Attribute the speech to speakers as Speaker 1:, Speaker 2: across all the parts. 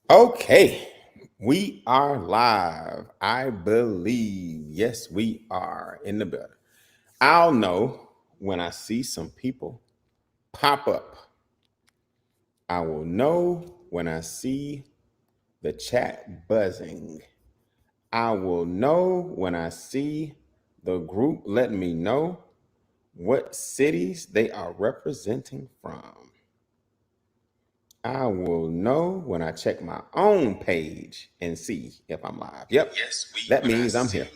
Speaker 1: Okay, we are live. I believe. Yes, we are in the building. I'll know when I see some people pop up. I will know when I see the chat buzzing. I will know when I see the group letting me know what cities they are representing from. I will know when I check my own page and see if I'm live. Yep, that means I'm here.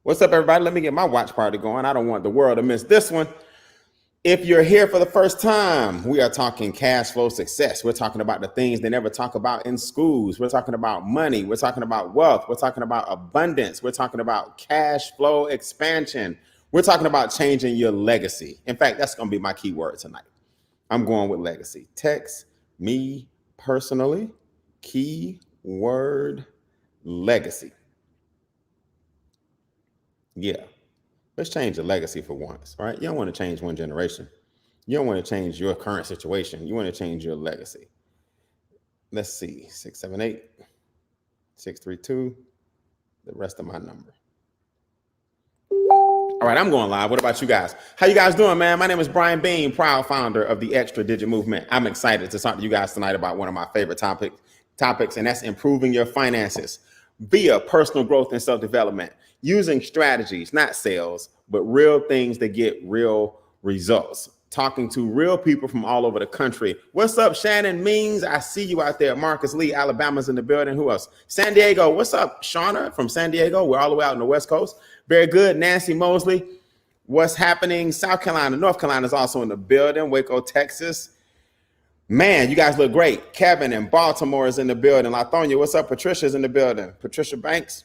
Speaker 1: What's up, everybody? Let me get my watch party going. I don't want the world to miss this one. If you're here for the first time, we are talking cash flow success. We're talking about the things they never talk about in schools. We're talking about money. We're talking about wealth. We're talking about abundance. We're talking about cash flow expansion. We're talking about changing your legacy. In fact, that's going to be my key word tonight. I'm going with legacy. Text me personally, keyword legacy. Yeah, let's change the legacy for once, right? You don't want to change one generation. You don't want to change your current situation. You want to change your legacy. Let's see, 678, 632, the rest of my number. All right, I'm going live. What about you guys? How you guys doing, man? My name is Brian Bean, proud founder of the Extra Digit Movement. I'm excited to talk to you guys tonight about one of my favorite topics, and that's improving your finances via personal growth and self-development, using strategies, not sales, but real things that get real results. Talking to real people from all over the country. What's up, Shannon Means? I see you out there. Marcus Lee, Alabama's in the building. Who else? San Diego. What's up, Shauna from San Diego? We're all the way out on the West Coast. Very good. Nancy Mosley. What's happening? South Carolina. North Carolina is also in the building. Waco, Texas. Man, you guys look great. Kevin in Baltimore is in the building. Lathonia, what's up? Patricia's in the building. Patricia Banks.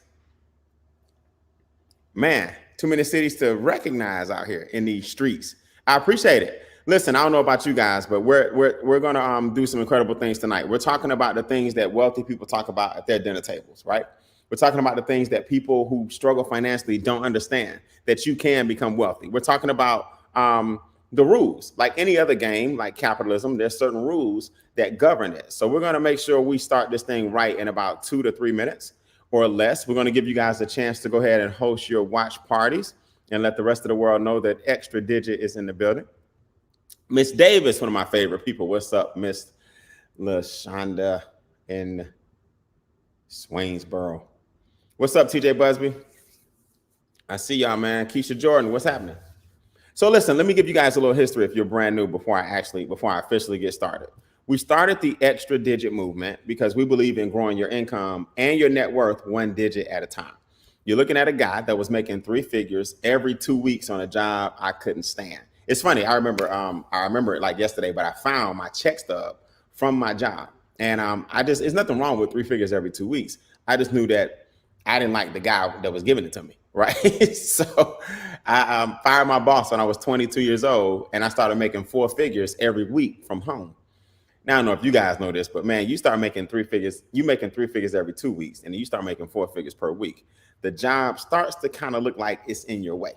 Speaker 1: Man, too many cities to recognize out here in these streets. I appreciate it. Listen, I don't know about you guys, but we're gonna do some incredible things tonight. We're talking about the things that wealthy people talk about at their dinner tables, right? We're talking about the things that people who struggle financially don't understand, that you can become wealthy. We're talking about the rules. Like any other game, like capitalism, there's certain rules that govern it. So we're gonna make sure we start this thing right in about 2 to 3 minutes or less. We're gonna give you guys a chance to go ahead and host your watch parties and let the rest of the world know that Extra Digit is in the building. Miss Davis, one of my favorite people. What's up, Miss LaShonda in Swainsboro? What's up, TJ Busby? I see y'all, man. Keisha Jordan, what's happening? So listen, let me give you guys a little history if you're brand new before I officially get started. We started the Extra Digit Movement because we believe in growing your income and your net worth one digit at a time. You're looking at a guy that was making 3 figures every 2 weeks on a job I couldn't stand. It's funny. I remember it like yesterday, but I found my check stub from my job, and there's nothing wrong with 3 figures every 2 weeks. I just knew that I didn't like the guy that was giving it to me, right? So I fired my boss when I was 22 years old, and I started making 4 figures every week from home. Now, I don't know if you guys know this, but man, you start making 3 figures, you making 3 figures every 2 weeks, and you start making 4 figures per week. The job starts to kind of look like it's in your way.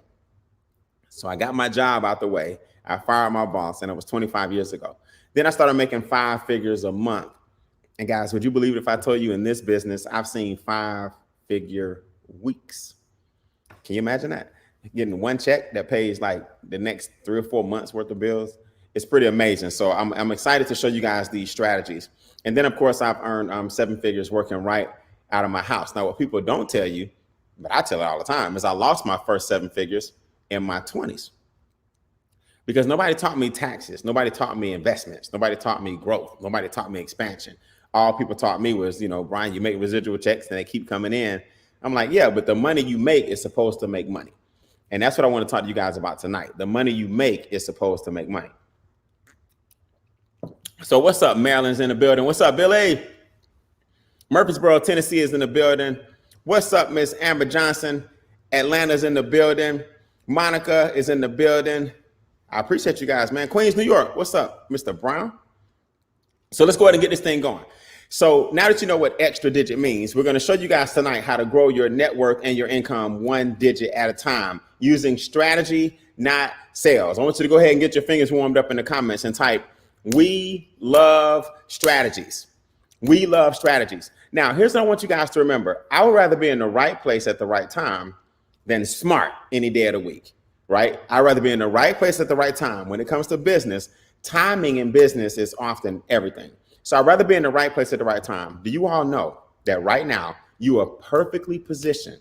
Speaker 1: So I got my job out the way. I fired my boss, and it was 25 years ago. Then I started making 5 figures a month. And guys, would you believe it if I told you in this business, I've seen 5-figure weeks? Can you imagine that? Getting one check that pays like the next 3 or 4 months worth of bills. It's pretty amazing. So I'm excited to show you guys these strategies. And then, of course, I've earned 7 figures working right out of my house. Now, what people don't tell you, but I tell it all the time, is I lost my first 7 figures in my 20s because nobody taught me taxes. Nobody taught me investments. Nobody taught me growth. Nobody taught me expansion. All people taught me was, Brian, you make residual checks and they keep coming in. I'm like, yeah, but the money you make is supposed to make money. And that's what I want to talk to you guys about tonight. The money you make is supposed to make money. So what's up? Maryland's in the building. What's up, Billy? Murfreesboro, Tennessee is in the building. What's up, Miss Amber Johnson? Atlanta's in the building. Monica is in the building. I appreciate you guys, man. Queens, New York. What's up, Mr. Brown? So let's go ahead and get this thing going. So now that you know what Extra Digit means, we're going to show you guys tonight how to grow your net worth and your income one digit at a time using strategy, not sales. I want you to go ahead and get your fingers warmed up in the comments and type, "We love strategies." We love strategies. Now, here's what I want you guys to remember. I would rather be in the right place at the right time than smart any day of the week, right? I'd rather be in the right place at the right time. When it comes to business, timing in business is often everything. So I'd rather be in the right place at the right time. Do you all know that right now you are perfectly positioned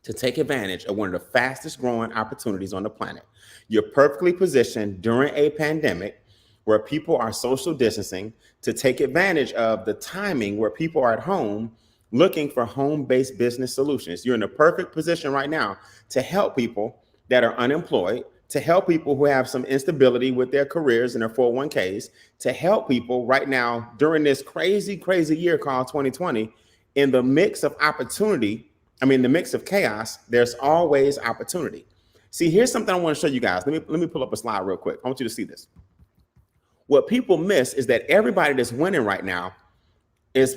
Speaker 1: to take advantage of one of the fastest growing opportunities on the planet? You're perfectly positioned during a pandemic where people are social distancing to take advantage of the timing where people are at home looking for home-based business solutions. You're in a perfect position right now to help people that are unemployed, to help people who have some instability with their careers and their 401ks, to help people right now during this crazy year called 2020. In the mix of opportunity, the mix of chaos, there's always opportunity. See, here's something I want to show you guys. Let me pull up a slide real quick. I want you to see this. What people miss is that everybody that's winning right now is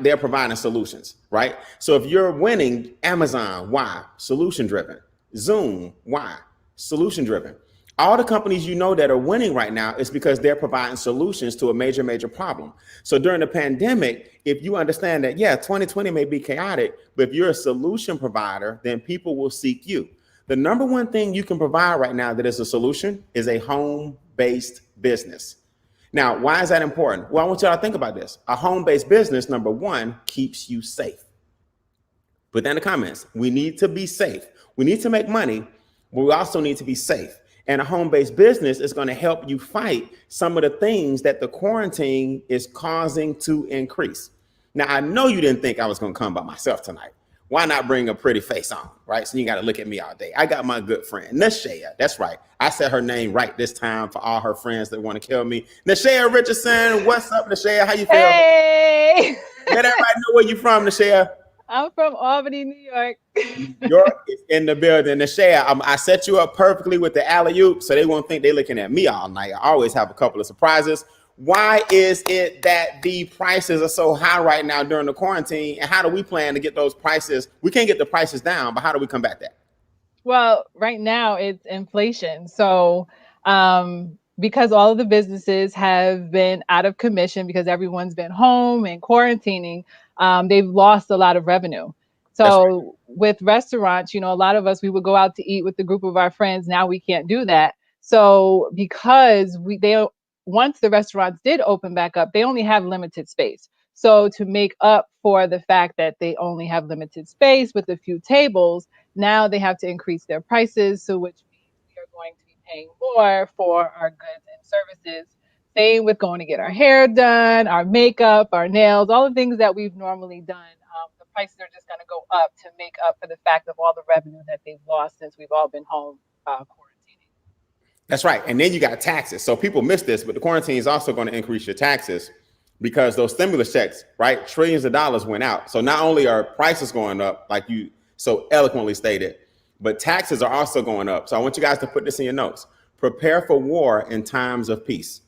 Speaker 1: they're providing solutions, right? So if you're winning, Amazon, why? Solution driven. Zoom, why? Solution driven. All the companies you know that are winning right now is because they're providing solutions to a major problem. So during the pandemic, if you understand that, 2020 may be chaotic, but if you're a solution provider, then people will seek you. The number one thing you can provide right now that is a solution is a home-based business. Now, why is that important? Well, I want y'all to think about this. A home-based business, number one, keeps you safe. Put that in the comments. We need to be safe. We need to make money, but we also need to be safe. And a home-based business is going to help you fight some of the things that the quarantine is causing to increase. Now, I know you didn't think I was going to come by myself tonight. Why not bring a pretty face on, right? So you got to look at me all day. I got my good friend, Nashea. That's right. I said her name right this time for all her friends that want to kill me. Nashea Richardson, what's up, Nashea? How you feel?
Speaker 2: Hey!
Speaker 1: Let everybody know where you from, Nashea.
Speaker 2: I'm from Albany, New York.
Speaker 1: New York is in the building. Nashea, I set you up perfectly with the alley-oop so they won't think they're looking at me all night. I always have a couple of surprises. Why is it that the prices are so high right now during the quarantine? And how do we plan to get those prices? We can't get the prices down, but how do we combat that?
Speaker 2: Well, right now it's inflation. So because all of the businesses have been out of commission because everyone's been home and quarantining, they've lost a lot of revenue. So with restaurants, a lot of us, we would go out to eat with a group of our friends. Now we can't do that. So because once the restaurants did open back up, they only have limited space. So to make up for the fact that they only have limited space with a few tables, now they have to increase their prices. So which means we are going to be paying more for our goods and services. Same with going to get our hair done, our makeup, our nails, all the things that we've normally done. The prices are just going to go up to make up for the fact of all the revenue that they've lost since we've all been home quarantining.
Speaker 1: That's right. And then you got taxes. So people miss this, but the quarantine is also going to increase your taxes because those stimulus checks, right? Trillions of dollars went out. So not only are prices going up, like you so eloquently stated, but taxes are also going up. So I want you guys to put this in your notes. Prepare for war in times of peace.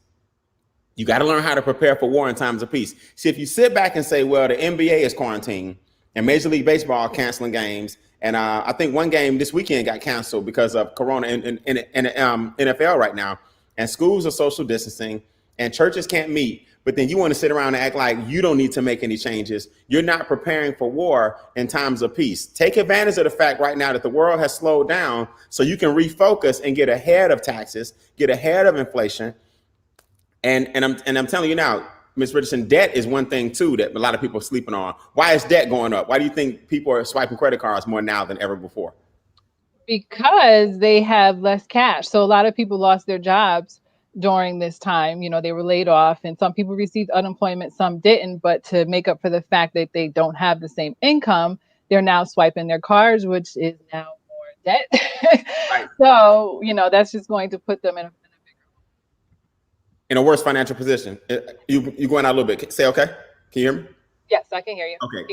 Speaker 1: You got to learn how to prepare for war in times of peace. See, if you sit back and say, well, the NBA is quarantined and Major League Baseball canceling games, and I think one game this weekend got canceled because of Corona in NFL right now. And schools are social distancing and churches can't meet. But then you want to sit around and act like you don't need to make any changes. You're not preparing for war in times of peace. Take advantage of the fact right now that the world has slowed down so you can refocus and get ahead of taxes, get ahead of inflation. And I'm telling you now, Ms. Richardson, debt is one thing too that a lot of people are sleeping on. Why is debt going up? Why do you think people are swiping credit cards more now than ever before?
Speaker 2: Because they have less cash. So a lot of people lost their jobs during this time. They were laid off and some people received unemployment, some didn't. But to make up for the fact that they don't have the same income, they're now swiping their cards, which is now more debt. Right. So, that's just going to put them
Speaker 1: in a worse financial position. You going out a little bit. Say okay. Can you hear me?
Speaker 2: Yes, I can hear you.
Speaker 1: Okay,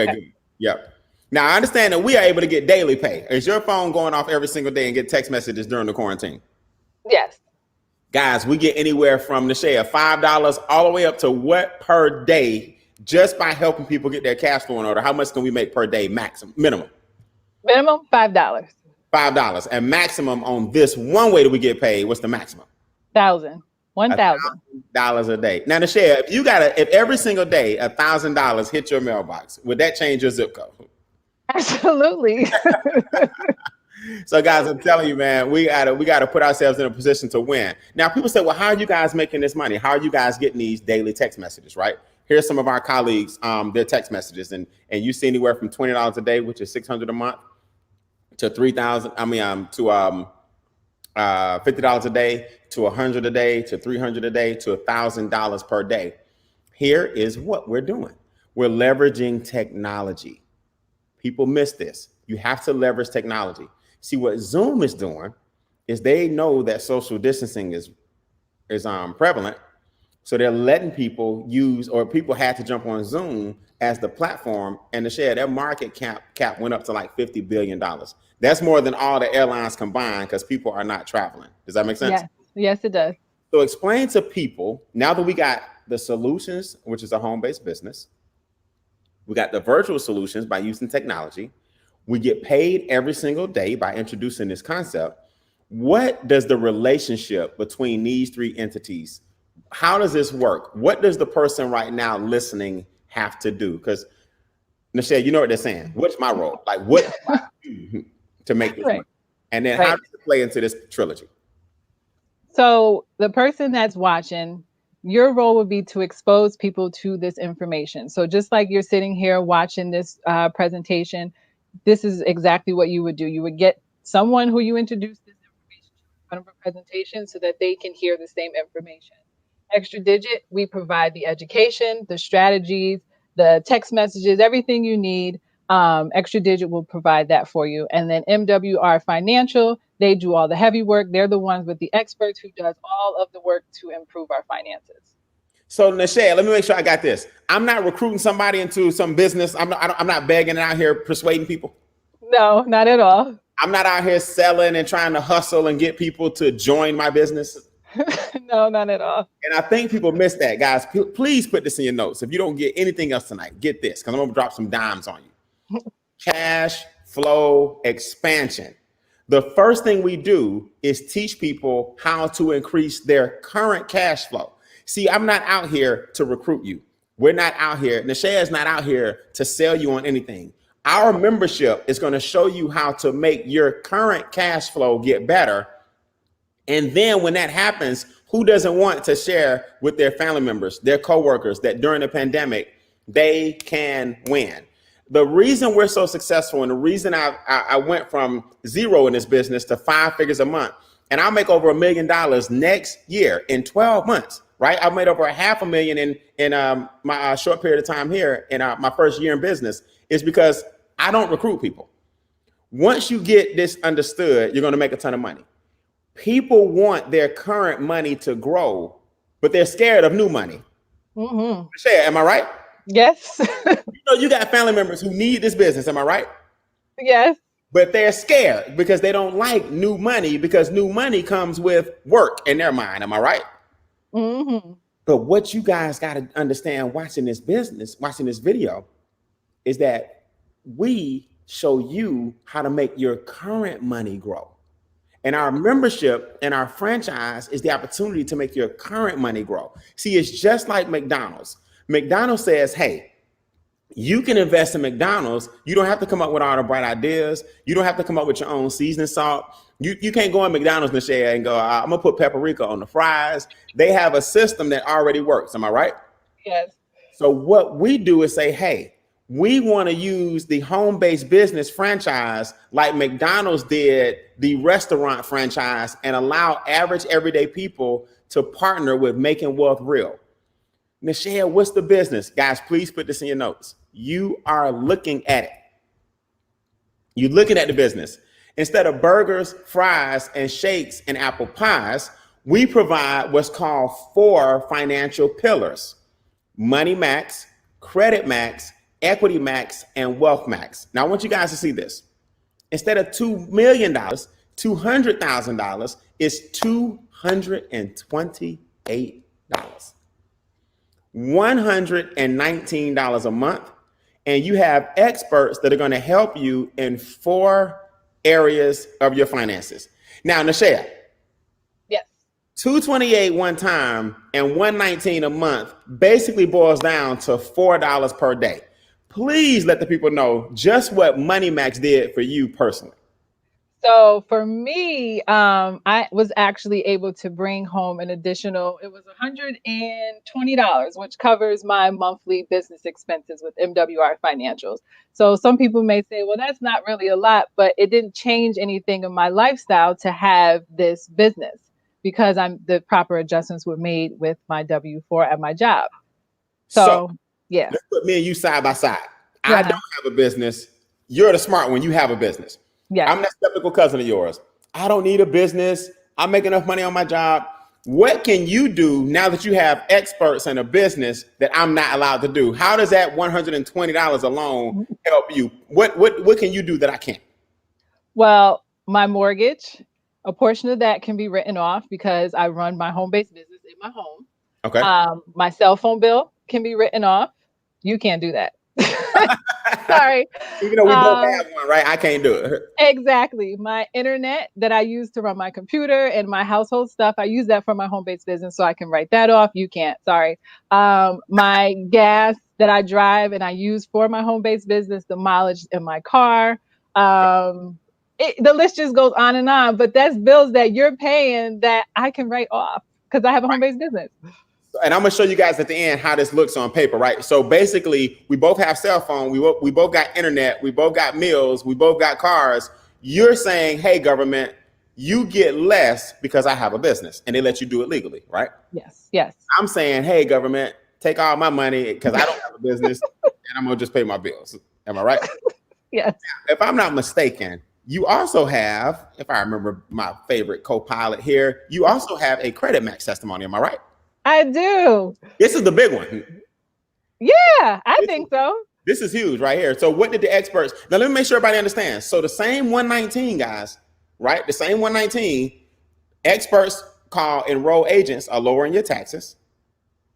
Speaker 1: good. Yep. Now I understand that we are able to get daily pay. Is your phone going off every single day and get text messages during the quarantine?
Speaker 2: Yes.
Speaker 1: Guys, we get anywhere from Nashea $5 all the way up to what per day just by helping people get their cash flow in order. How much can we make per day maximum, minimum?
Speaker 2: Minimum $5.
Speaker 1: $5 and maximum on this one way that we get paid. What's the maximum?
Speaker 2: 1,000. 1,000.
Speaker 1: $1,000 a day. Now, Nashea, if every single day $1,000 hit your mailbox, would that change your zip code?
Speaker 2: Absolutely.
Speaker 1: So, guys, I'm telling you, man, we gotta put ourselves in a position to win. Now, people say, well, how are you guys making this money? How are you guys getting these daily text messages, right? Here's some of our colleagues, their text messages, and you see anywhere from $20 a day, which is $600 a month, to $3,000. To $50 a day, to $100 a day, to $300 a day, to $1,000 per day. Here is what we're doing. We're leveraging technology. People miss this. You have to leverage technology. See, what Zoom is doing is they know that social distancing is prevalent. So they're letting people use, or people had to jump on Zoom as the platform, and their market cap went up to like $50 billion. That's more than all the airlines combined because people are not traveling. Does that make sense?
Speaker 2: Yes, it does.
Speaker 1: So explain to people, now that we got the solutions, which is a home-based business, we got the virtual solutions by using technology, we get paid every single day by introducing this concept. What does the relationship between these three entities, how does this work? What does the person right now listening have to do? Because, Nashea, you know what they're saying. What's my role? Like, what do I do to make this money? And then how does it play into this trilogy?
Speaker 2: So the person that's watching, your role would be to expose people to this information. So just like you're sitting here watching this presentation, this is exactly what you would do. You would get someone who you introduce this information to in front of a presentation so that they can hear the same information. Extra Digit, we provide the education, the strategies, the text messages, everything you need. Extra Digit will provide that for you. And then MWR Financial, they do all the heavy work. They're the ones with the experts who does all of the work to improve our finances.
Speaker 1: So, Nashea, let me make sure I got this. I'm not recruiting somebody into some business. I'm not begging out here persuading people.
Speaker 2: No, not at all.
Speaker 1: I'm not out here selling and trying to hustle and get people to join my business.
Speaker 2: No, not at all.
Speaker 1: And I think people miss that, guys. Please put this in your notes. If you don't get anything else tonight, get this, because I'm going to drop some dimes on you. Cash flow expansion. The first thing we do is teach people how to increase their current cash flow. See, I'm not out here to recruit you. We're not out here. Nashea is not out here to sell you on anything. Our membership is going to show you how to make your current cash flow get better. And then when that happens, who doesn't want to share with their family members, their coworkers, that during the pandemic, they can win? The reason we're so successful, and the reason I went from zero in this business to 5 figures a month, and I'll make over $1 million next year in 12 months, right? I've made over $500,000 in my short period of time here in my first year in business, is because I don't recruit people. Once you get this understood, you're going to make a ton of money. People want their current money to grow, but they're scared of new money.
Speaker 2: Mm-hmm.
Speaker 1: Nashea, am I right?
Speaker 2: Yes.
Speaker 1: You got family members who need this business. Am I right?
Speaker 2: Yes.
Speaker 1: But they're scared because they don't like new money, because new money comes with work in their mind. Am I right?
Speaker 2: Mm-hmm.
Speaker 1: But what you guys got to understand watching this video, is that we show you how to make your current money grow. And our membership and our franchise is the opportunity to make your current money grow. See, it's just like McDonald's. McDonald's says, hey, you can invest in McDonald's. You don't have to come up with all the bright ideas. You don't have to come up with your own seasoning salt. You can't go in McDonald's, Nashea, and go, I'm going to put paprika on the fries. They have a system that already works. Am I right?
Speaker 2: Yes.
Speaker 1: So what we do is say, hey, we want to use the home-based business franchise like McDonald's did the restaurant franchise, and allow average everyday people to partner with making wealth real. Nashea, what's the business? Guys, please put this in your notes. You are looking at it. You're looking at the business. Instead of burgers, fries, and shakes and apple pies, we provide what's called 4 financial pillars: Money Max, Credit Max, Equity Max, and Wealth Max. Now, I want you guys to see this. Instead of $2 million, $200,000 is $228. $119 a month. And you have experts that are going to help you in 4 areas of your finances. Now, Nashea.
Speaker 2: Yes.
Speaker 1: $228 one time and $119 a month basically boils down to $4 per day. Please let the people know just what Money Max did for you personally.
Speaker 2: So for me, I was actually able to bring home an additional, it was $120, which covers my monthly business expenses with MWR Financials. So some people may say, well, that's not really a lot, but it didn't change anything in my lifestyle to have this business because the proper adjustments were made with my W-4 at my job. So yeah.
Speaker 1: Let's put me and you side by side. I don't have a business. You're the smart one. You have a business.
Speaker 2: Yes.
Speaker 1: I'm that skeptical cousin of yours. I don't need a business. I make enough money on my job. What can you do now that you have experts in a business that I'm not allowed to do? How does that $120 alone help you? What can you do that I can't?
Speaker 2: Well, my mortgage, a portion of that can be written off because I run my home-based business in my home.
Speaker 1: Okay.
Speaker 2: My cell phone bill can be written off. You can't do that. Sorry.
Speaker 1: Even though we both have one, right? I can't do it.
Speaker 2: Exactly. My internet that I use to run my computer and my household stuff, I use that for my home-based business, so I can write that off. You can't. Sorry. My gas that I drive and I use for my home-based business, the mileage in my car. The list just goes on and on, but that's bills that you're paying that I can write off because I have a home-based business.
Speaker 1: And I'm gonna show you guys at the end how this looks on paper, right? So basically, we both have cell phone, we both got internet, we both got meals, we both got cars. You're saying, hey, government, you get less because I have a business, and they let you do it legally, right?
Speaker 2: Yes, yes.
Speaker 1: I'm saying, hey, government, take all my money because I don't have a business, and I'm gonna just pay my bills. Am I right?
Speaker 2: Yes.
Speaker 1: Now, if I'm not mistaken, you also have, if I remember my favorite co-pilot here, you also have a Credit Max testimony. Am I right?
Speaker 2: I do.
Speaker 1: This is the big one.
Speaker 2: Yeah, I think so.
Speaker 1: This is huge right here. So what did the experts, now let me make sure everybody understands. So the same 119 guys, right? The same 119 experts call enroll agents are lowering your taxes,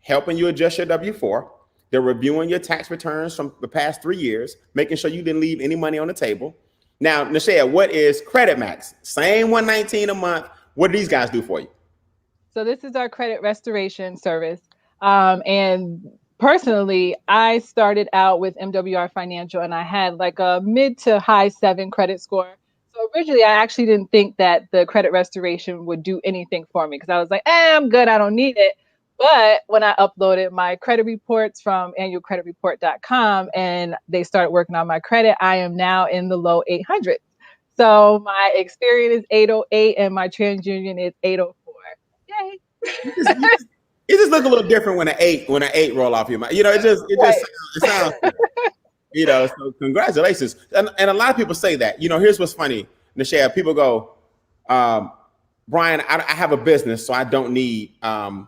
Speaker 1: helping you adjust your W-4. They're reviewing your tax returns from the past 3 years, making sure you didn't leave any money on the table. Now, Nichelle, what is Credit Max? Same 119 a month. What do these guys do for you?
Speaker 2: So this is our credit restoration service. And personally, I started out with MWR Financial and I had like a mid to high 7 credit score. So originally, I actually didn't think that the credit restoration would do anything for me because I was like, I'm good. I don't need it. But when I uploaded my credit reports from annualcreditreport.com and they started working on my credit, I am now in the low 800s. So my Experian is 808 and my TransUnion is 804. Yay.
Speaker 1: It just look a little different when an eight roll off your mind. You know, it sounds you know, so congratulations. And a lot of people say that. You know, here's what's funny, Nichelle. People go, Brian, I have a business, so I don't need Money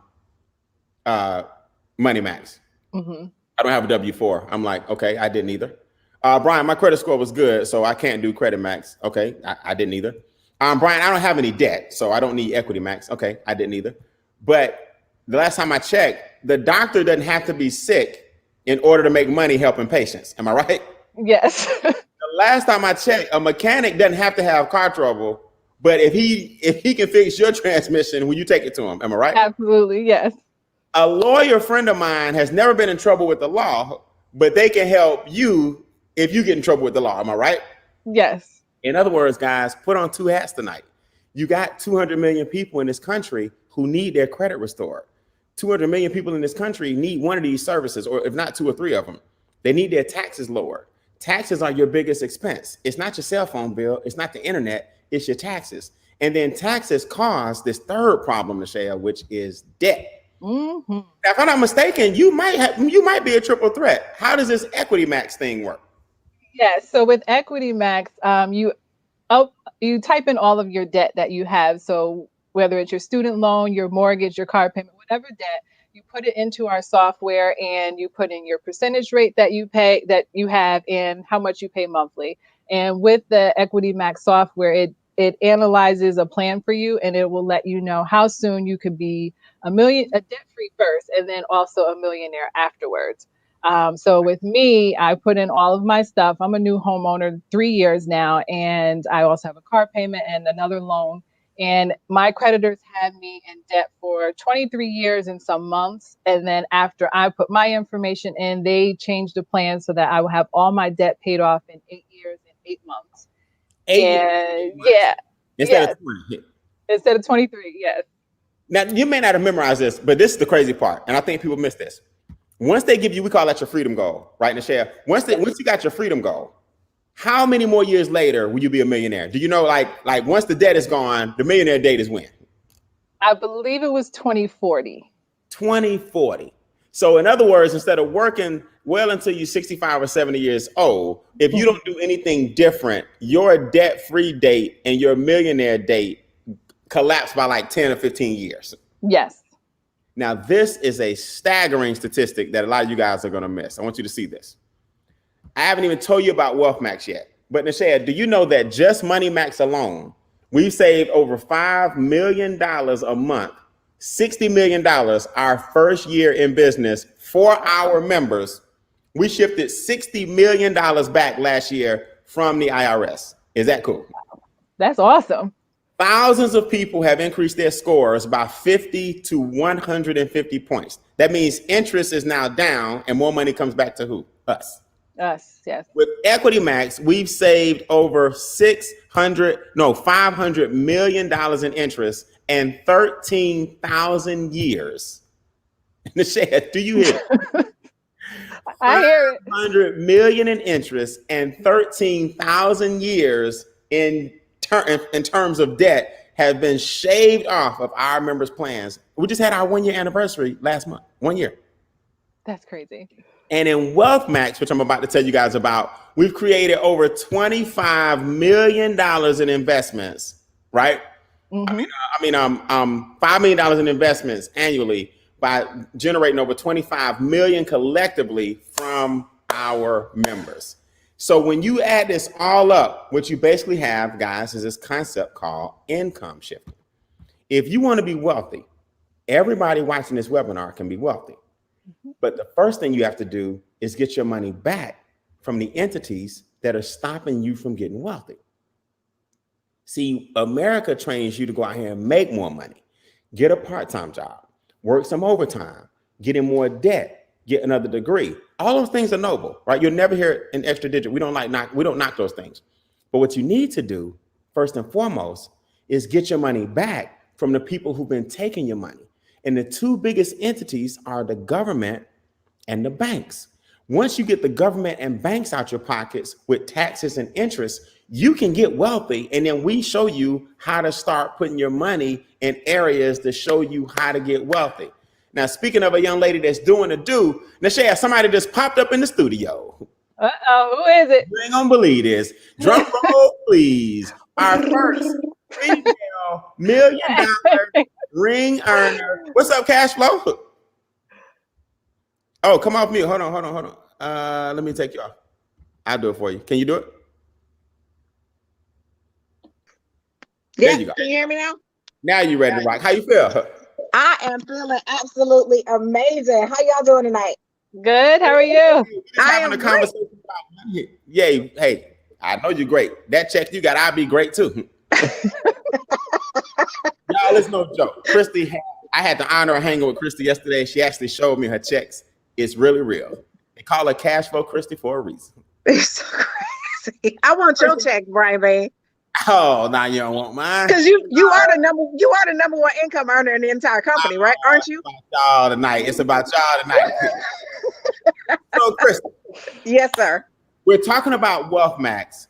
Speaker 1: Max.
Speaker 2: Mm-hmm.
Speaker 1: I don't have a W-4. I'm like, okay, I didn't either. Brian, my credit score was good, so I can't do Credit Max. Okay, I didn't either. Brian, I don't have any debt, so I don't need Equity Max. Okay, I didn't either. But the last time I checked, the doctor doesn't have to be sick in order to make money helping patients. Am I right?
Speaker 2: Yes.
Speaker 1: The last time I checked, a mechanic doesn't have to have car trouble, but if he can fix your transmission when you take it to him. Am I right?
Speaker 2: Absolutely, yes.
Speaker 1: A lawyer friend of mine has never been in trouble with the law, but they can help you if you get in trouble with the law. Am I right?
Speaker 2: Yes.
Speaker 1: In other words, guys, put on 2 hats tonight. You got 200 million people in this country who need their credit restored. 200 million people in this country need one of these services, or if not 2 or 3 of them. They need their taxes lowered. Taxes are your biggest expense. It's not your cell phone bill. It's not the internet. It's your taxes. And then taxes cause this third problem, Nichelle, which is debt.
Speaker 2: Mm-hmm.
Speaker 1: Now, if I'm not mistaken, you might be a triple threat. How does this Equity Max thing work?
Speaker 2: Yes. So with Equity Max, you type in all of your debt that you have. So whether it's your student loan, your mortgage, your car payment, whatever debt, you put it into our software and you put in your percentage rate that you pay, that you have, and how much you pay monthly. And with the Equity Max software, it analyzes a plan for you and it will let you know how soon you could be a debt-free first and then also a millionaire afterwards. So with me, I put in all of my stuff. I'm a new homeowner, 3 years now, and I also have a car payment and another loan. And my creditors had me in debt for 23 years and some months. And then after I put my information in, they changed the plan so that I will have all my debt paid off in 8 years and 8 months.
Speaker 1: 8 years.
Speaker 2: Yeah.
Speaker 1: Instead of 20.
Speaker 2: Instead of 23, yes.
Speaker 1: Now, you may not have memorized this, but this is the crazy part. And I think people miss this. Once they give you, we call that your freedom goal, right, Nichelle? Once you got your freedom goal, how many more years later will you be a millionaire? Do you know, like once the debt is gone, the millionaire date is when?
Speaker 2: I believe it was 2040.
Speaker 1: 2040. So in other words, instead of working well until you're 65 or 70 years old, if you don't do anything different, your debt-free date and your millionaire date collapse by like 10 or 15 years.
Speaker 2: Yes.
Speaker 1: Now, this is a staggering statistic that a lot of you guys are going to miss. I want you to see this. I haven't even told you about Wealth Max yet. But Nichelle, do you know that just Money Max alone, we've saved over $5 million a month, $60 million our first year in business for our members. We shifted $60 million back last year from the IRS. Is that cool?
Speaker 2: That's awesome.
Speaker 1: Thousands of people have increased their scores by 50 to 150 points. That means interest is now down and more money comes back to who? Us.
Speaker 2: Us, yes.
Speaker 1: With Equity Max, we've saved over $500 million in interest and 13,000 years. Nichelle, do you hear it?
Speaker 2: I hear it.
Speaker 1: 100 million in interest and 13,000 years in terms of debt have been shaved off of our members' plans. We just had our 1 year anniversary last month. 1 year.
Speaker 2: That's crazy.
Speaker 1: And in Wealth Max, which I'm about to tell you guys about, we've created over $25 million in investments, right? Mm-hmm. $5 million in investments annually by generating over 25 million collectively from our members. So when you add this all up, what you basically have, guys, is this concept called income shifting. If you want to be wealthy, everybody watching this webinar can be wealthy. Mm-hmm. But the first thing you have to do is get your money back from the entities that are stopping you from getting wealthy. See, America trains you to go out here and make more money, get a part-time job, work some overtime, get in more debt, get another degree. All those things are noble, right? You'll never hear an extra digit. We don't knock those things. But what you need to do, first and foremost, is get your money back from the people who've been taking your money. And the two biggest entities are the government and the banks. Once you get the government and banks out your pockets with taxes and interest, you can get wealthy. And then we show you how to start putting your money in areas to show you how to get wealthy. Now, speaking of a young lady that's doing a do, Nichelle, somebody just popped up in the studio.
Speaker 2: Uh-oh, who is it?
Speaker 1: You ain't gonna believe this. Drum roll, please. Our first female $1 million ring earner. What's up, Cash Flow? Oh, come off mute. Hold on. Let me take you off. I'll do it for you. Can you do it?
Speaker 3: Yeah,
Speaker 1: there you go.
Speaker 3: Can you hear me now?
Speaker 1: Now you ready to rock. How you feel?
Speaker 3: I am feeling absolutely amazing. How y'all doing tonight?
Speaker 2: Good. How are you?
Speaker 1: I am a conversation about money. Yay. Hey, I know you're great. That check you got, I'll be great too. Y'all, it's no joke. Christy, I had the honor of hanging with Christy yesterday. She actually showed me her checks. It's really real. They call her Cash Flow Christy for a reason.
Speaker 3: It's so crazy. I want your check, Brian Bain.
Speaker 1: Oh, now you don't want mine.
Speaker 3: Because you are the number one income earner in the entire company, right? Aren't you?
Speaker 1: It's about y'all tonight. It's about y'all tonight. So, Christy.
Speaker 3: Yes, sir.
Speaker 1: We're talking about Wealth Max.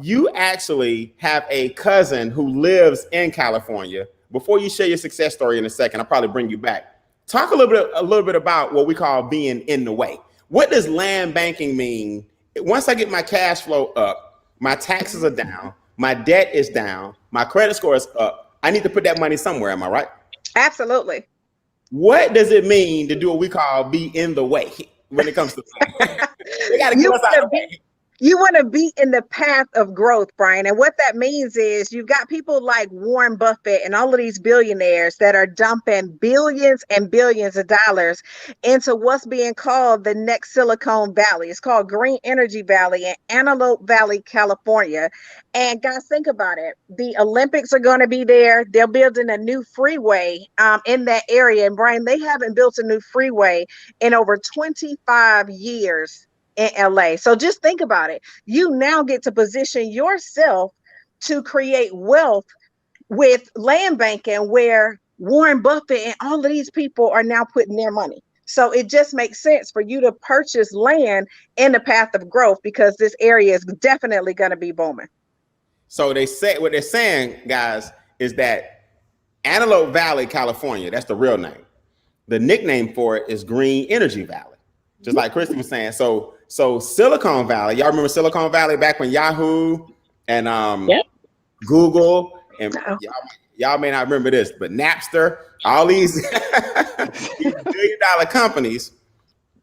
Speaker 1: You actually have a cousin who lives in California. Before you share your success story in a second, I'll probably bring you back. Talk a little bit about what we call being in the way. What does land banking mean? Once I get my cash flow up, my taxes are down, my debt is down, my credit score is up, I need to put that money somewhere. Am I right?
Speaker 3: Absolutely.
Speaker 1: What does it mean to do what we call be in the way when it comes to they got to get us out of the way?
Speaker 3: You want to be in the path of growth, Brian. And what that means is you've got people like Warren Buffett and all of these billionaires that are dumping billions and billions of dollars into what's being called the next Silicon Valley. It's called Green Energy Valley in Antelope Valley, California. And guys, think about it. The Olympics are going to be there. They're building a new freeway in that area. And Brian, they haven't built a new freeway in over 25 years in LA. So just think about it. You now get to position yourself to create wealth with land banking where Warren Buffett and all of these people are now putting their money. So it just makes sense for you to purchase land in the path of growth because this area is definitely going to be booming.
Speaker 1: So they say what they're saying, guys, is that Antelope Valley, California, that's the real name. The nickname for it is Green Energy Valley, just like Christy was saying. So Silicon Valley, y'all remember Silicon Valley back when Yahoo and Google and y'all may not remember this, but Napster, all these billion-dollar companies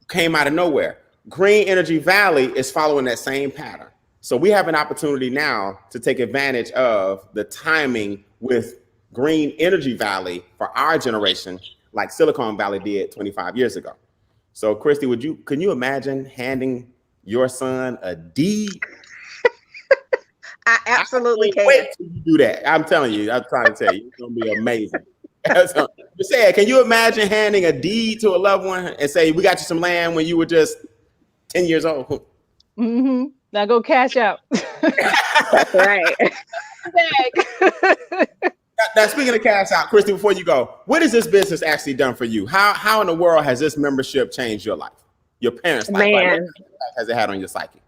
Speaker 1: came out of nowhere. Green Energy Valley is following that same pattern. So we have an opportunity now to take advantage of the timing with Green Energy Valley for our generation, like Silicon Valley did 25 years ago. So, Christy, can you imagine handing your son a deed?
Speaker 3: I absolutely can.
Speaker 1: Wait till you do that. I'm telling you, I'm trying to tell you, it's gonna be amazing. So, just say, can you imagine handing a deed to a loved one and say, "We got you some land when you were just 10 years old"?
Speaker 2: Mm-hmm. Now go cash out.
Speaker 3: That's right.
Speaker 1: Now, speaking of cash out, Christy, before you go, what has this business actually done for you? How in the world has this membership changed your life, your parents' life?
Speaker 3: Man.
Speaker 1: Like, what impact has it had on your psyche?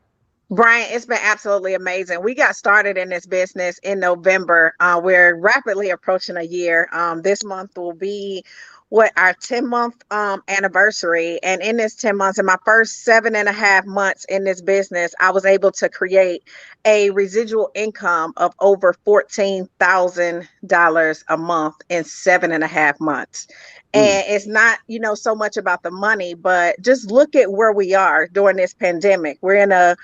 Speaker 3: Brian, it's been absolutely amazing. We got started in this business in November. We're rapidly approaching a year. This month will be our 10-month anniversary. And in this 10 months, in my first 7.5 months in this business, I was able to create a residual income of over $14,000 a month in 7.5 months. And it's not, so much about the money, but just look at where we are during this pandemic. We're in a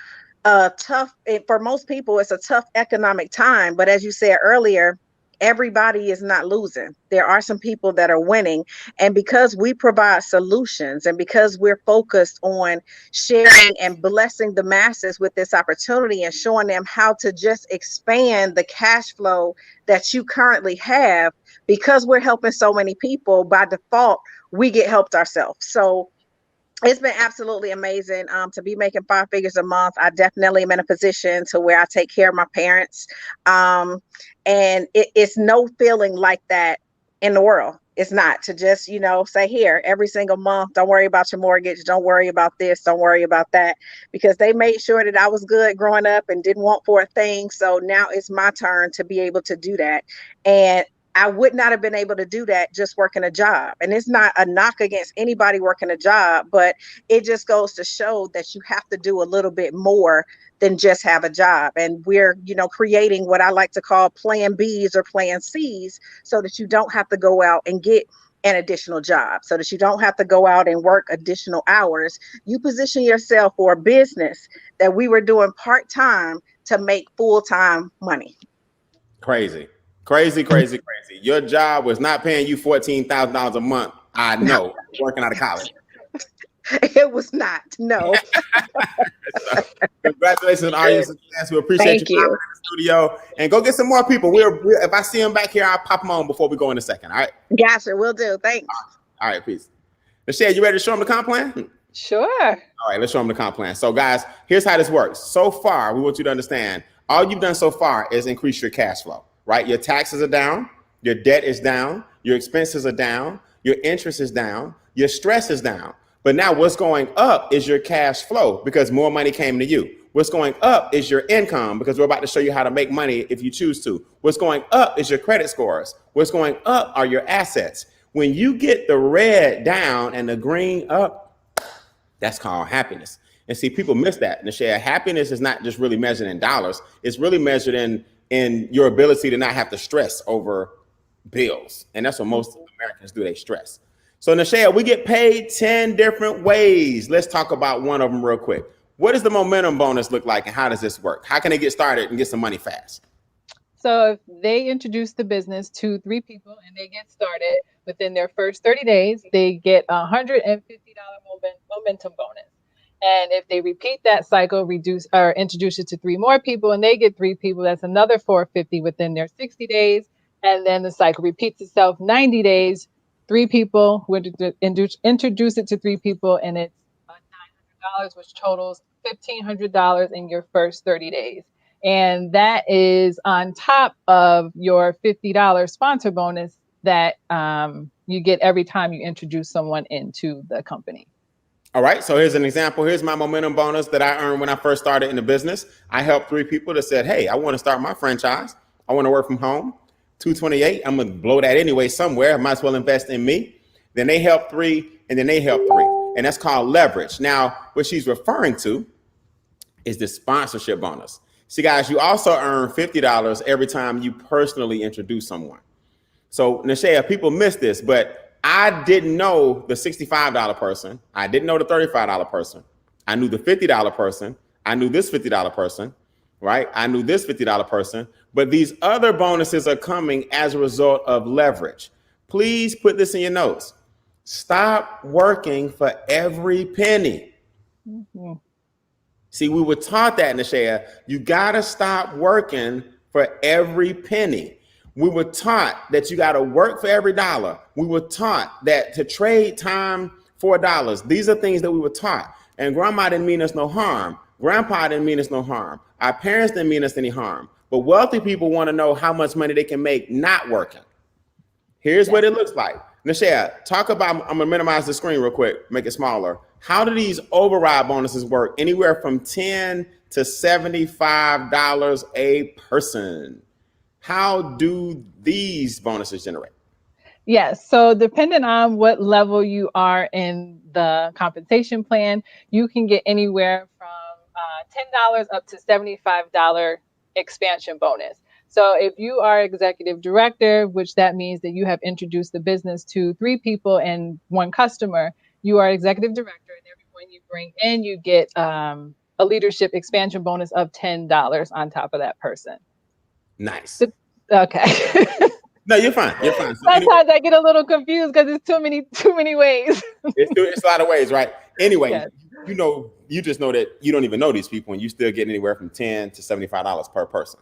Speaker 3: tough, for most people, it's a tough economic time. But as you said earlier, everybody is not losing. There are some people that are winning. And because we provide solutions and because we're focused on sharing and blessing the masses with this opportunity and showing them how to just expand the cash flow that you currently have, because we're helping so many people, by default, we get helped ourselves. So it's been absolutely amazing to be making 5 figures a month. I definitely am in a position to where I take care of my parents. And it's no feeling like that in the world. It's not to just, say here every single month, don't worry about your mortgage. Don't worry about this. Don't worry about that, because they made sure that I was good growing up and didn't want for a thing. So now it's my turn to be able to do that. And I would not have been able to do that just working a job. And it's not a knock against anybody working a job, but it just goes to show that you have to do a little bit more than just have a job. And we're, creating what I like to call plan Bs or plan Cs, so that you don't have to go out and get an additional job, so that you don't have to go out and work additional hours. You position yourself for a business that we were doing part-time to make full-time money.
Speaker 1: Crazy. Your job was not paying you $14,000 a month. I know, working out of college.
Speaker 3: It was not. No.
Speaker 1: So, congratulations on your success. We appreciate you coming in the studio, and go get some more people. If I see them back here, I'll pop them on before we go in a second. All right.
Speaker 3: Gotcha. Will do. Thanks.
Speaker 1: All right. Peace. Michelle, you ready to show them the comp plan?
Speaker 2: Sure.
Speaker 1: All right. Let's show them the comp plan. So, guys, here's how this works. So far, we want you to understand all you've done so far is increase your cash flow. Right? Your taxes are down, your debt is down, your expenses are down, your interest is down, your stress is down. But now what's going up is your cash flow, because more money came to you. What's going up is your income, because we're about to show you how to make money if you choose to. What's going up is your credit scores. What's going up are your assets. When you get the red down and the green up, that's called happiness. And see, people miss that. Nashaya, happiness is not just really measured in dollars. It's really measured in your ability to not have to stress over bills. And that's what most Americans do, they stress. So Nashaya, we get paid 10 different ways. Let's talk about one of them real quick. What does the momentum bonus look like, and how does this work? How can they get started and get some money fast?
Speaker 2: So if they introduce the business to 3 people and they get started within their first 30 days, they get a $150 momentum bonus. And if they repeat that cycle, introduce it to 3 more people and they get 3 people, that's another $450 within their 60 days. And then the cycle repeats itself 90 days, 3 people, introduce it to 3 people, and it's $900, which totals $1,500 in your first 30 days. And that is on top of your $50 sponsor bonus that you get every time you introduce someone into the company.
Speaker 1: All right, so here's an example. Here's my momentum bonus that I earned when I first started in the business. I helped 3 people that said, hey, I want to start my franchise. I want to work from home. $228, I'm going to blow that anyway somewhere. I might as well invest in me. Then they help 3, and then they help 3. And that's called leverage. Now, what she's referring to is the sponsorship bonus. See, guys, you also earn $50 every time you personally introduce someone. So, Nashea, people miss this, but I didn't know the $65 person. I didn't know the $35 person. I knew the $50 person. I knew this $50 person, right? I knew this $50 person. But these other bonuses are coming as a result of leverage. Please put this in your notes. Stop working for every penny. Mm-hmm. See, we were taught that, Nashea, you got to stop working for every penny. We were taught that you got to work for every dollar. We were taught that to trade time for dollars. These are things that we were taught. And grandma didn't mean us no harm. Grandpa didn't mean us no harm. Our parents didn't mean us any harm. But wealthy people want to know how much money they can make not working. Here's what it looks like. Nashea, talk about, I'm going to minimize the screen real quick, make it smaller. How do these override bonuses work? Anywhere from $10 to $75 a person. How do these bonuses generate?
Speaker 2: Yes. So depending on what level you are in the compensation plan, you can get anywhere from $10 up to $75 expansion bonus. So if you are executive director, which that means that you have introduced the business to 3 people and 1 customer, you are executive director, and everyone you bring in, you get a leadership expansion bonus of $10 on top of that person.
Speaker 1: Nice.
Speaker 2: Okay.
Speaker 1: No, you're fine. You're fine. So
Speaker 2: sometimes I get a little confused because it's too many ways.
Speaker 1: it's a lot of ways, right? Anyway,
Speaker 2: yes.
Speaker 1: You just know that you don't even know these people, and you still get anywhere from $10 to $75 per person.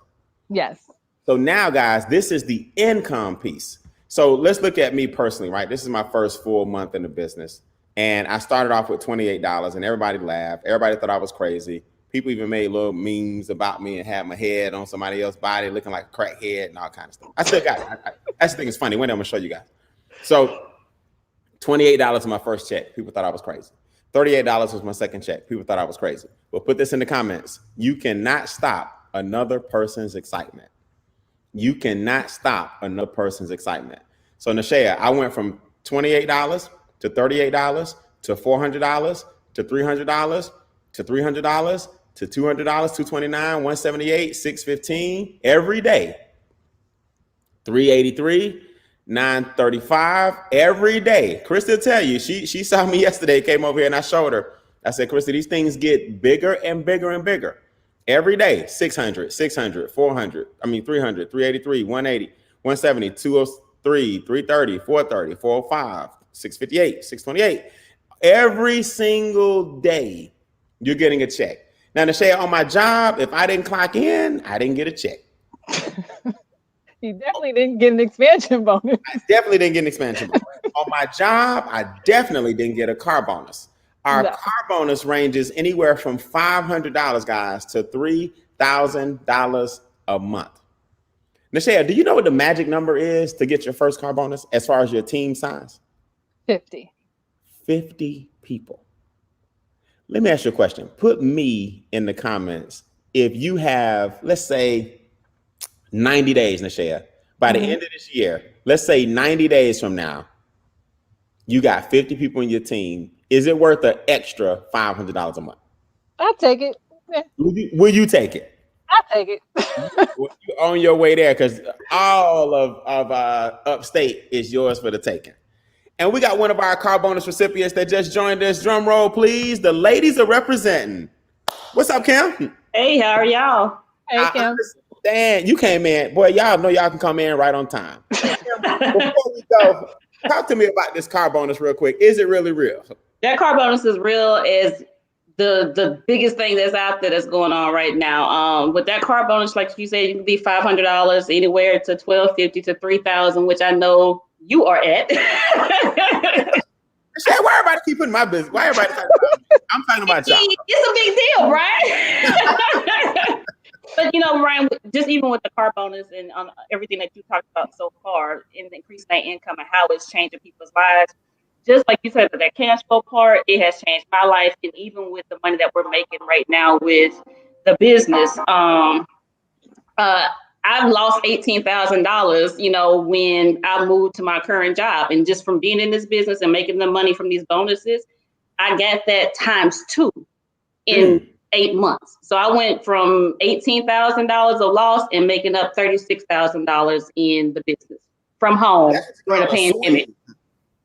Speaker 2: Yes.
Speaker 1: So now, guys, this is the income piece. So let's look at me personally, right? This is my first full month in the business. And I started off with $28 and everybody laughed. Everybody thought I was crazy. People even made little memes about me and had my head on somebody else's body looking like a crackhead and all kind of stuff. I still got it. I just think it's funny. One day I'm going to show you guys. So $28 was my first check. People thought I was crazy. $38 was my second check. People thought I was crazy. But put this in the comments. You cannot stop another person's excitement. You cannot stop another person's excitement. So Nashea, I went from $28 to $38 to $400 to $300 to $300 to $200, $229, $178, $615 every day. $383, $935 every day. Krista will tell you, she saw me yesterday, came over here and I showed her. I said, Krista, these things get bigger and bigger and bigger. Every day, 600, 600, 400, 300, 383, 180, 170, 203, 330, 430, 405, 658, 628. Every single day, you're getting a check. Now, Nashea, on my job, if I didn't clock in, I didn't get a check.
Speaker 2: You definitely didn't get an expansion bonus.
Speaker 1: I definitely didn't get an expansion bonus. On my job, I definitely didn't get a car bonus. Our car bonus ranges anywhere from $500, guys, to $3,000 a month. Nashea, do you know what the magic number is to get your first car bonus as far as your team size?
Speaker 2: 50.
Speaker 1: 50 people. Let me ask you a question. Put me in the comments if you have, let's say, 90 days, Nashea. By the end of this year, let's say 90 days from now, you got 50 people in your team. Is it worth an extra $500 a month?
Speaker 2: I'll take it. Yeah.
Speaker 1: Will you take it?
Speaker 2: I'll take it.
Speaker 1: You're on your way there because all of upstate is yours for the taking. And we got one of our car bonus recipients that just joined us. Drum roll, please. The ladies are representing. What's up, Kim?
Speaker 4: Hey, how are y'all?
Speaker 2: Hey, Kim.
Speaker 1: Dan, you came in. Boy, y'all know y'all can come in right on time. Before we go, talk to me about this car bonus real quick. Is it really real?
Speaker 4: That car bonus is real. Is the biggest thing that's out there that's going on right now. With that car bonus, like you said, you can be $500 anywhere to $1,250 to $3,000, which I know you are at.
Speaker 1: Why everybody keep putting my business? Why everybody talking about me? I'm talking about y'all.
Speaker 4: It's a big deal, right? But you know, Ryan, just even with the car bonus and everything that you talked about so far, in increasing that income and how it's changing people's lives, just like you said, that cash flow part, it has changed my life. And even with the money that we're making right now with the business, I've lost $18,000, you know, when I moved to my current job. And just from being in this business and making the money from these bonuses, I got that ×2 in 8 months. So I went from $18,000 of loss and making up $36,000 in the business from home during the pandemic.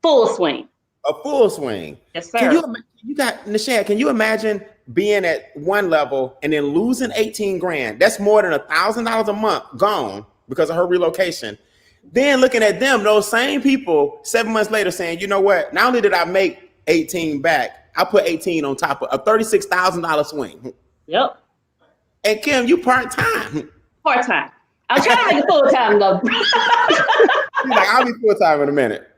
Speaker 4: Full swing.
Speaker 1: A full swing.
Speaker 4: Yes, sir.
Speaker 1: Nishad, can you imagine being at one level and then losing 18 grand? That's more than $1,000 a month gone because of her relocation. Then looking at them, those same people 7 months later saying, you know what? Not only did I make 18 back, I put 18 on top of a $36,000 swing.
Speaker 4: Yep.
Speaker 1: And Kim, you part-time.
Speaker 4: Part-time. I'm trying to make it full-time though.
Speaker 1: She's like, I'll be full-time in a minute.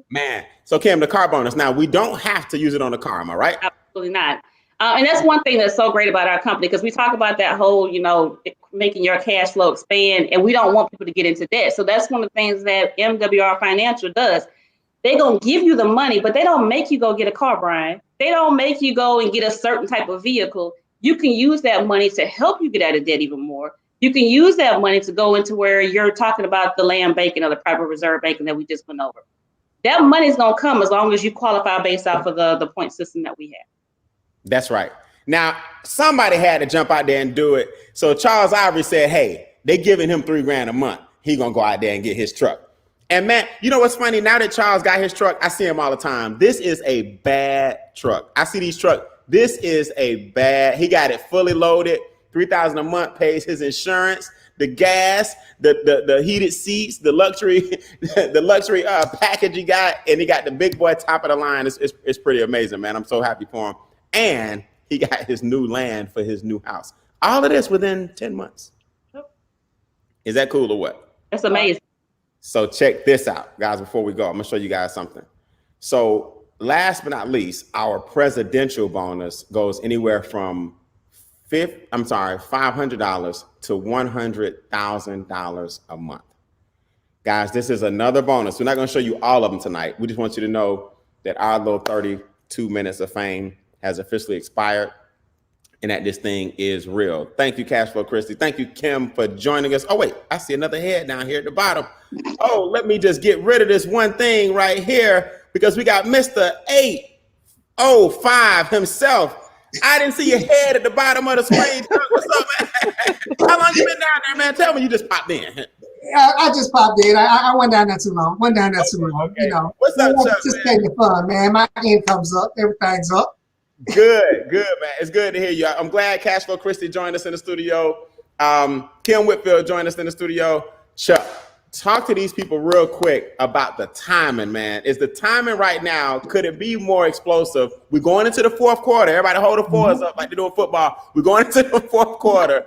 Speaker 1: Man. So Kim, the car bonus. Now, we don't have to use it on the car, am I right?
Speaker 4: Absolutely not. And that's one thing that's so great about our company, because we talk about that whole, you know, making your cash flow expand, and we don't want people to get into debt. So that's one of the things that MWR Financial does. They're going to give you the money, but they don't make you go get a car, Brian. They don't make you go and get a certain type of vehicle. You can use that money to help you get out of debt even more. You can use that money to go into where you're talking about the land banking or the private reserve banking that we just went over. That money is going to come as long as you qualify based off of the point system that we have.
Speaker 1: That's right. Now, somebody had to jump out there and do it. So Charles Ivory said, hey, they giving him $3 grand a month. He going to go out there and get his truck. And man, you know what's funny? Now that Charles got his truck, I see him all the time. This is a bad truck. I see these trucks. This is a bad, he got it fully loaded. $3,000 a month, pays his insurance, the gas, the heated seats, the luxury package he got, and he got the big boy top of the line. It's pretty amazing, man. I'm so happy for him. And he got his new land for his new house. All of this within 10 months. Is that cool or what?
Speaker 4: That's amazing.
Speaker 1: So check this out, guys, before we go. I'm gonna show you guys something. So last but not least, our presidential bonus goes anywhere from $500 to $100,000 a month. Guys, this is another bonus. We're not gonna show you all of them tonight. We just want you to know that our little 32 minutes of fame has officially expired and that this thing is real. Thank you, Cashflow Christie. Thank you, Kim, for joining us. Oh, wait, I see another head down here at the bottom. Oh, let me just get rid of this one thing right here because we got Mr. 805 himself. I didn't see your head at the bottom of the screen. What's up, man? How long you been down there, man? Tell me you just popped in.
Speaker 5: I just popped in. I went down there too long.
Speaker 1: Okay.
Speaker 5: You know.
Speaker 1: What's up, Chuck,
Speaker 5: just
Speaker 1: man?
Speaker 5: taking fun, man. My income's up. Everything's up.
Speaker 1: Good, man. It's good to hear you. I'm glad Cashflow Christie joined us in the studio. Kim Whitfield joined us in the studio. Chuck, talk to these people real quick about the timing, man. Is the timing right now, could it be more explosive? We're going into the fourth quarter. Everybody hold the fours up like they do in football. We're going into the fourth quarter.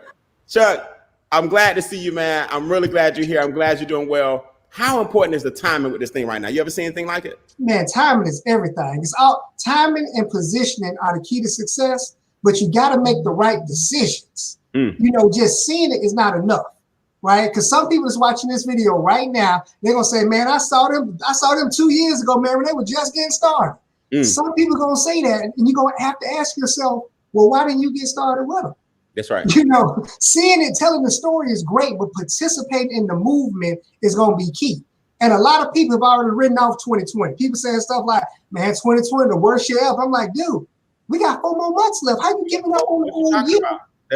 Speaker 1: Chuck, I'm glad to see you, man. I'm really glad you're here. I'm glad you're doing well. How important is the timing with this thing right now? You ever seen anything like it?
Speaker 5: Man, timing is everything. It's all timing and positioning are the key to success, but you got to make the right decisions. You know, just seeing it is not enough, right? Because some people is watching this video right now. They're gonna say, "Man, I saw them 2 years ago, man, when they were just getting started." Some people are gonna say that, and you're gonna have to ask yourself, "Well, why didn't you get started with them?"
Speaker 1: That's right.
Speaker 5: You know, seeing it, telling the story is great, but participating in the movement is going to be key. And a lot of people have already written off 2020. People saying stuff like, man, 2020, the worst year ever. I'm like, dude, we got 4 more months left. How you giving up on the whole year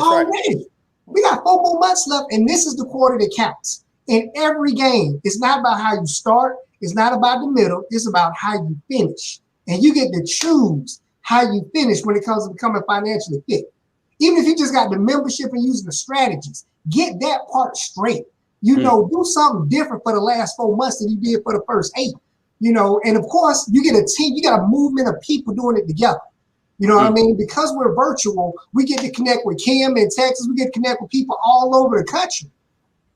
Speaker 5: already? Right. We got 4 more months left, and this is the quarter that counts. In every game, it's not about how you start. It's not about the middle. It's about how you finish. And you get to choose how you finish when it comes to becoming financially fit. Even if you just got the membership and using the strategies, get that part straight. You know, do something different for the last 4 months than you did for the first 8. You know, and of course, you get a team, you got a movement of people doing it together. You know what I mean? Because we're virtual, we get to connect with Kim in Texas, we get to connect with people all over the country.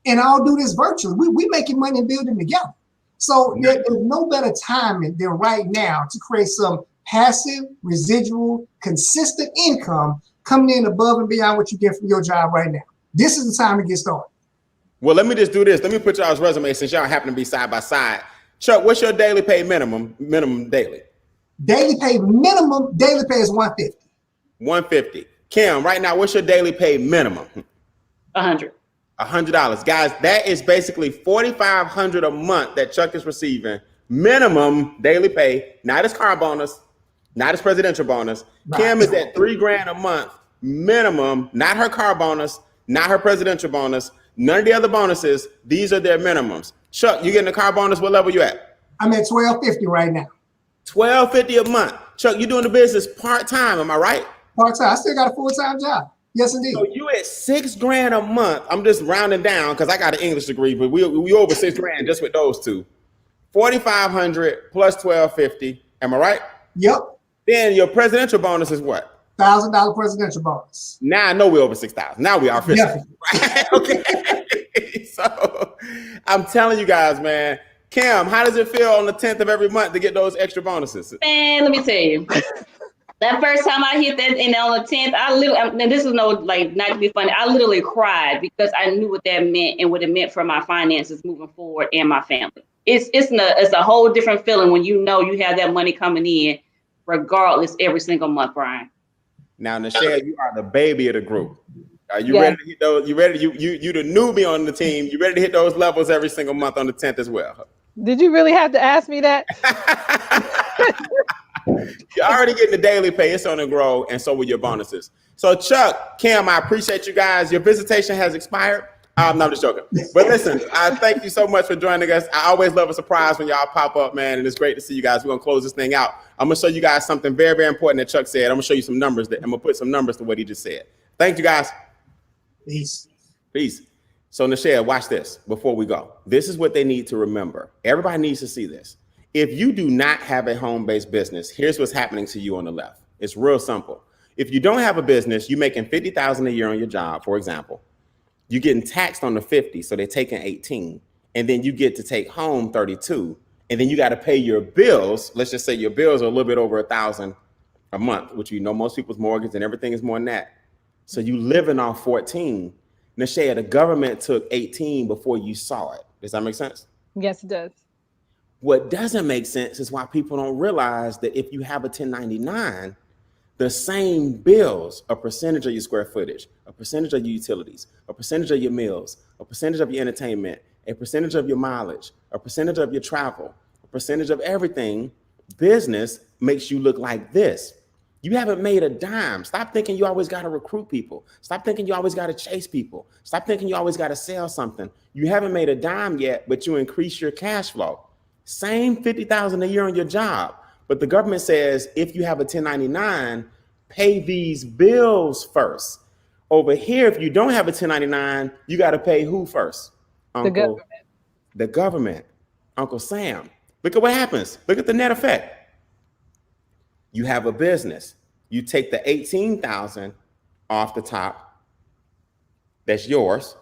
Speaker 5: And I'll do this virtually. We making money and building together. So there's no better timing than right now to create some passive, residual, consistent income coming in above and beyond what you get from your job right now. This is the time to get started.
Speaker 1: Well, let me just do this. Let me put y'all's resume since y'all happen to be side by side. Chuck, what's your daily pay minimum daily?
Speaker 5: Daily pay minimum, daily pay is $150.
Speaker 1: $150. Kim, right now, what's your daily pay minimum?
Speaker 4: $100.
Speaker 1: $100. Guys, that is basically $4,500 a month that Chuck is receiving. Minimum daily pay, not his car bonus, not his presidential bonus. Right. Kim is at $3,000 a month. Minimum, not her car bonus, not her presidential bonus, none of the other bonuses. These are their minimums. Chuck, you getting a car bonus? What level you at?
Speaker 5: I'm at $1,250 right now.
Speaker 1: $1,250 a month. Chuck, you doing the business part-time, am I right?
Speaker 5: Part-time. I still got a full-time job. Yes, indeed.
Speaker 1: So you at $6,000 a month. I'm just rounding down because I got an English degree, but we over $6,000 just with those two. $4,500 plus $1,250. Am I right?
Speaker 5: Yep.
Speaker 1: Then your presidential bonus is what?
Speaker 5: $1,000 presidential bonus.
Speaker 1: Now I know we're over 6,000. Now we are officially. Right? Okay. So I'm telling you guys, man. Kim, how does it feel on the 10th of every month to get those extra bonuses?
Speaker 4: Man, let me tell you. That first time I hit that, and on the 10th, and this is no, like, not to be funny, I literally cried because I knew what that meant and what it meant for my finances moving forward and my family. It's a whole different feeling when you know you have that money coming in, regardless, every single month, Brian.
Speaker 1: Now, Nichelle, you are the baby of the group. Are you ready to hit those? You ready? You the newbie on the team. You ready to hit those levels every single month on the 10th as well?
Speaker 2: Did you really have to ask me that?
Speaker 1: You're already getting the daily pay. It's on the grow, and so will your bonuses. So, Chuck, Kim, I appreciate you guys. Your visitation has expired. No, I'm just joking. But listen, I thank you so much for joining us. I always love a surprise when y'all pop up, man, and it's great to see you guys. We're going to close this thing out. I'm going to show you guys something very, very important that Chuck said. I'm going to show you some numbers. I'm going to put some numbers to what he just said. Thank you, guys.
Speaker 5: Peace.
Speaker 1: Peace. So, Nichelle, watch this before we go. This is what they need to remember. Everybody needs to see this. If you do not have a home-based business, here's what's happening to you on the left. It's real simple. If you don't have a business, you're making $50,000 a year on your job, for example. You're getting taxed on the 50, so they're taking 18, and then you get to take home 32, and then you got to pay your bills. Let's just say your bills are a little bit over $1,000 a month, which you know most people's mortgage and everything is more than that. So you living off 14. Nichelle, the government took 18 before you saw it. Does that make sense?
Speaker 2: Yes, it does.
Speaker 1: What doesn't make sense is why people don't realize that if you have a 1099, the same bills, a percentage of your square footage, a percentage of your utilities, a percentage of your meals, a percentage of your entertainment, a percentage of your mileage, a percentage of your travel, a percentage of everything, business makes you look like this. You haven't made a dime. Stop thinking you always got to recruit people. Stop thinking you always got to chase people. Stop thinking you always got to sell something. You haven't made a dime yet, but you increase your cash flow. Same $50,000 a year on your job. But the government says if you have a 1099, pay these bills first. Over here, if you don't have a 1099, you got to pay who first?
Speaker 2: The government.
Speaker 1: The government. Uncle Sam. Look at what happens. Look at the net effect. You have a business. You take the 18,000 off the top. That's yours.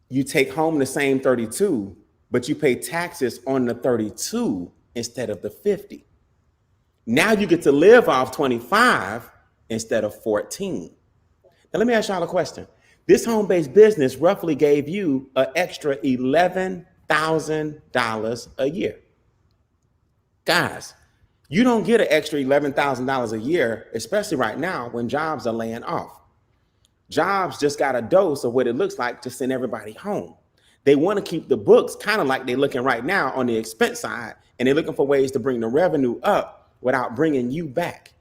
Speaker 1: You take home the same 32, but you pay taxes on the 32 instead of the 50. Now you get to live off 25 instead of 14. Now let me ask y'all a question. This home-based business roughly gave you an extra $11,000 a year. Guys, you don't get an extra $11,000 a year, especially right now when jobs are laying off. Jobs just got a dose of what it looks like to send everybody home. They want to keep the books kind of like they're looking right now on the expense side, and they're looking for ways to bring the revenue up without bringing you back.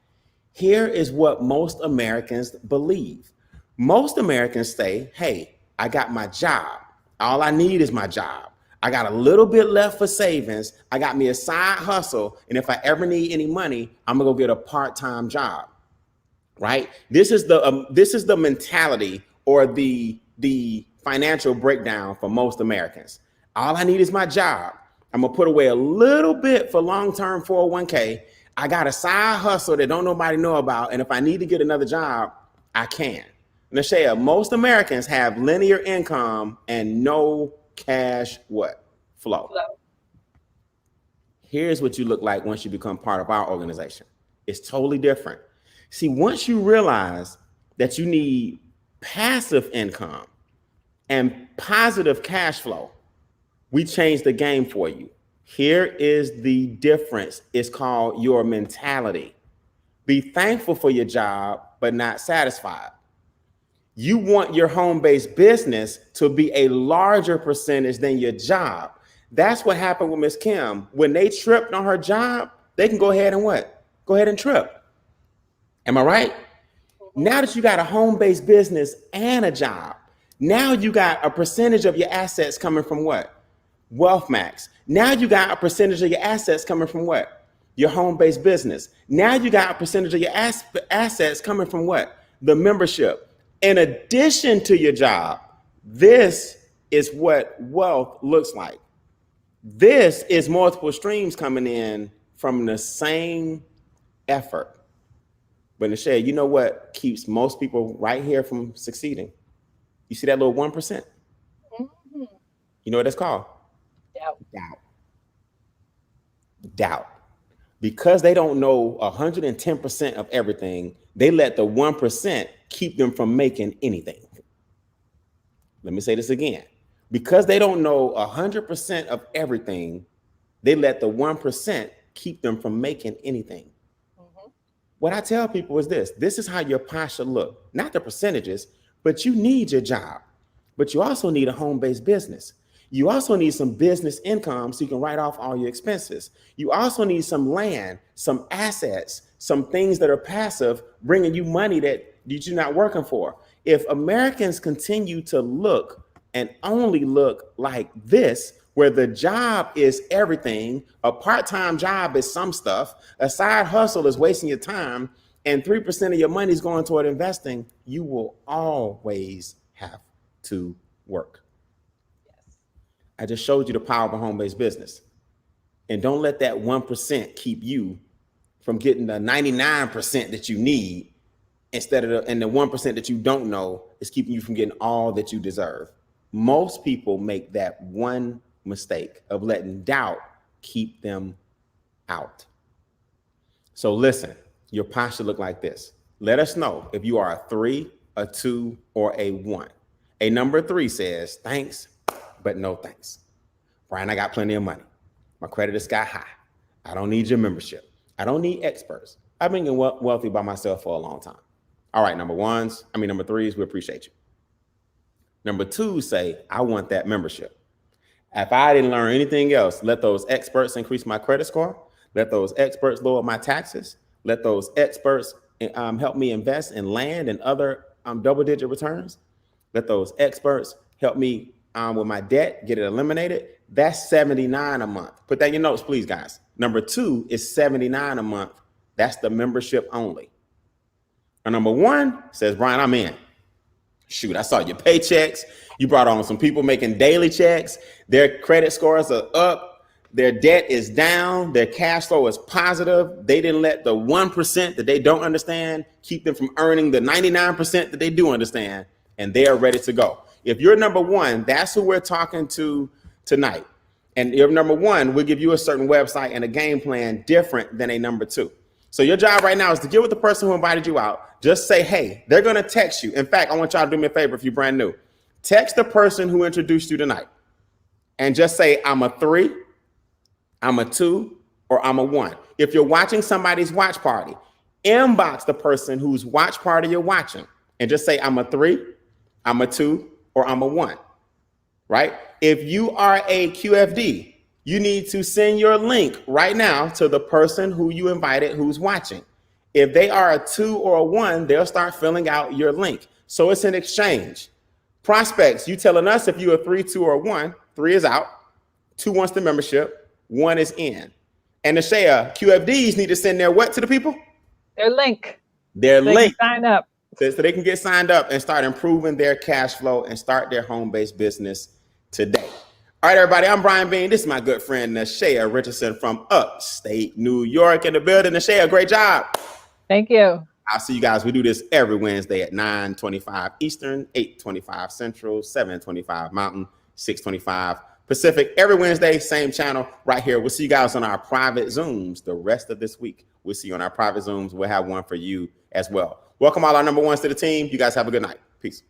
Speaker 1: Here is what most Americans believe. Most Americans say, hey, I got my job. All I need is my job. I got a little bit left for savings. I got me a side hustle. And if I ever need any money, I'm gonna go get a part-time job, right? This is the mentality or the financial breakdown for most Americans. All I need is my job. I'm gonna put away a little bit for long-term 401k. I got a side hustle that don't nobody know about. And if I need to get another job, I can. Nashaya, most Americans have linear income and no cash flow. Here's what you look like once you become part of our organization. It's totally different. See, once you realize that you need passive income and positive cash flow, we change the game for you. Here is the difference. It's called your mentality. Be thankful for your job, but not satisfied. You want your home-based business to be a larger percentage than your job. That's what happened with Miss Kim. When they tripped on her job, they can go ahead and what? Go ahead and trip. Am I right? Now that you got a home-based business and a job, now you got a percentage of your assets coming from what? Wealth Max. Now you got a percentage of your assets coming from what? Your home-based business. Now you got a percentage of your assets coming from what? The membership. In addition to your job, this is what wealth looks like. This is multiple streams coming in from the same effort. But Nashaya, you know what keeps most people right here from succeeding? You see that little 1%?
Speaker 2: Mm-hmm.
Speaker 1: You know what that's called? Doubt. Because they don't know 110% of everything, they let the 1% keep them from making anything. Let me say this again. Because they don't know 100% of everything, they let the 1% keep them from making anything. Mm-hmm. What I tell people is this is how your posture look, not the percentages, but you need your job, but you also need a home-based business. You also need some business income so you can write off all your expenses. You also need some land, some assets, some things that are passive, bringing you money that you're not working for. If Americans continue to look and only look like this, where the job is everything, a part-time job is some stuff, a side hustle is wasting your time, and 3% of your money is going toward investing, you will always have to work. I just showed you the power of a home-based business. And don't let that 1% keep you from getting the 99% that you need instead of and the 1% that you don't know is keeping you from getting all that you deserve. Most people make that one mistake of letting doubt keep them out. So listen, your posture look like this. Let us know if you are a 3, a 2, or a 1. A number 3 says, thanks, but no thanks. Brian, I got plenty of money. My credit is sky high. I don't need your membership. I don't need experts. I've been getting wealthy by myself for a long time. All right, number 3s, we appreciate you. Number 2 say, I want that membership. If I didn't learn anything else, let those experts increase my credit score. Let those experts lower my taxes. Let those experts help me invest in land and other double-digit returns. Let those experts help me with my debt, get it eliminated. That's $79 a month. Put that in your notes, please, guys. Number 2 is $79 a month. That's the membership only. And number 1 says, Brian, I'm in. Shoot, I saw your paychecks. You brought on some people making daily checks. Their credit scores are up. Their debt is down. Their cash flow is positive. They didn't let the 1% that they don't understand keep them from earning the 99% that they do understand. And they are ready to go. If you're number 1, that's who we're talking to tonight. And if number 1, we'll give you a certain website and a game plan different than a number 2. So your job right now is to get with the person who invited you out. Just say, hey, they're going to text you. In fact, I want y'all to do me a favor if you're brand new. Text the person who introduced you tonight and just say, I'm a 3, I'm a 2, or I'm a 1. If you're watching somebody's watch party, inbox the person whose watch party you're watching and just say, I'm a 3, I'm a 2, or I'm a 1, right? If you are a QFD, you need to send your link right now to the person who you invited who's watching. If they are a 2 or a 1, they'll start filling out your link. So it's an exchange. Prospects, you telling us if you're a 3, 2, or 1, 3 is out. 2 wants the membership, 1 is in. And the share QFDs need to send their what to the people?
Speaker 2: Their link.
Speaker 1: Their
Speaker 2: They
Speaker 1: link.
Speaker 2: can sign up.
Speaker 1: So they can get signed up and start improving their cash flow and start their home-based business today. All right, everybody, I'm Brian Bean. This is my good friend, Nashea Richardson from upstate New York in the building. Nashea, great job.
Speaker 2: Thank you.
Speaker 1: I'll see you guys. We do this every Wednesday at 9:25 Eastern, 8:25 Central, 7:25 Mountain, 6:25 Pacific. Every Wednesday, same channel right here. We'll see you guys on our private Zooms the rest of this week. We'll see you on our private Zooms. We'll have one for you as well. Welcome all our number ones to the team. You guys have a good night. Peace.